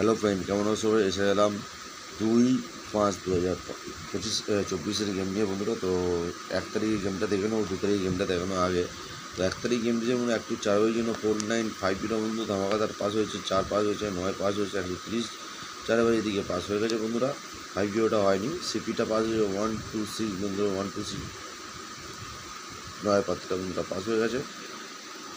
Hello friend, কেমন আছো সবাই? এসে গেলাম 2/5/2024 গেম নিয়ে বন্ধুরা। তো 1 তারিখ গেমটা দেখে নেবো, 2 তারিখ গেমটা দেখানো আগে। তো 1 তারিখ গেমটি যেমন একটু 4 জন্য 4950 বন্ধু ধামাকাদার পাস হয়েছে, 4 পাস হয়েছে, 9 পাস হয়েছে, 130 4 দিকে পাস হয়ে গেছে বন্ধুরা। 50টা হয়নি, সিপিটা পাস হয়েছে 126 বন্ধুরা, 126 9 পাঁচটা বন্ধুরা পাস হয়ে গেছে।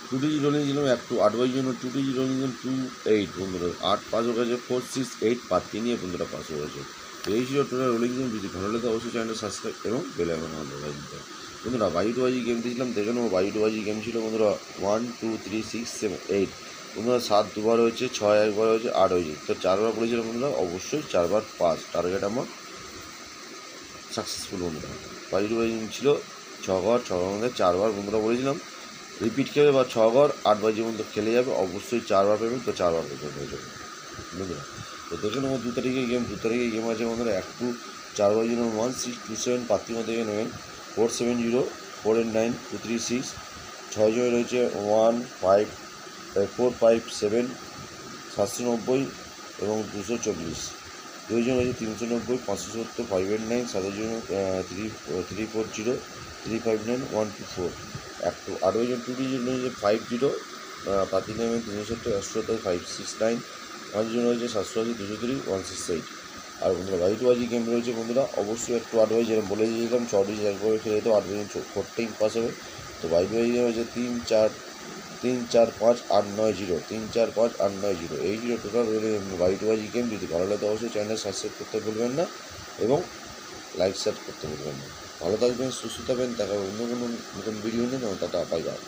2 ডিজিট রোলিং ছিলাম একটু 8 জন্য 2 ডিজিট রোলিং 28 বন্ধুরা 8 পাস হয়ে গেছে, 468 পাত্তি নিয়ে বন্ধুরা পাস হয়ে গেছে। তো এই ছিল টোটাল রোলিং গেম। যদি ভালো লাগে অবশ্যই চ্যানেলটা সাবস্ক্রাইব এবং বেল আইকন অন করে দিতে হবে বন্ধুরা। বাজি টু বাজি গেম দিয়েছিলাম, দেখে নেবো। বাজি টু বাজি গেম ছিল বন্ধুরা 1 2 3 6 7 8 বন্ধুরা। 7 দুবার হয়েছে, 6 একবার হয়েছে, 8 হয়েছে। তো 4বার পড়েছিলাম বন্ধুরা, অবশ্যই 4বার পাস টার্গেট আমার সাকসেসফুল বন্ধুরা। বাজি টু বাজি ছিল 6 ঘর, 6 ঘর মধ্যে 4বার বন্ধুরা বলেছিলাম রিপিট খেলে বা 6 ঘর 8 বাজি মতো খেলে যাবে, অবশ্যই 4বার পেবেন। তো 4বার পেতে হয়ে যাবে বন্ধুরা। তো দেখে নেবো 2 তারিখের গেম। 2 তারিখের গেম আছে বন্ধুরা 1-2-4 জন্য 1627 পাত্রিমা থেকে নেবেন, 470 489 236। 6 জনে রয়েছে 457 790 এবং 240। 2জন রয়েছে 390 570 589। 7 জন 340 359 124। 8জন 2 ডিজিট রয়েছে 50 পাতি নেবেন 370 170 569। 5 জন রয়েছে 780 203 168। আর বন্ধুরা বাজি টু বাজি গেম রয়েছে বন্ধুরা, অবশ্যই একটু 8 বাজি যেরকম বলে দিয়েছিলাম 6 ডিজিট একবারে খেলে যেত, 8 বাজি 14 পাস হবে। তো বাজি টু বাজি গেম হয়েছে 3-4-3-4-5-8-9-0 3-4-5-8-9-0 এই ছিল টোটাল বাজি টু বাজি গেম। যদি ভালো লাগে অবশ্যই চ্যানেল সাবস্ক্রাইব করতে ভুলবেন না এবং লাইক শেয়ার করতে ভুলবেন না। ভালো থাকবেন, সুস্থ থাকবেন, দেখা অন্য কোনো নতুন ভিডিও নিয়ে। Tata, bye bye.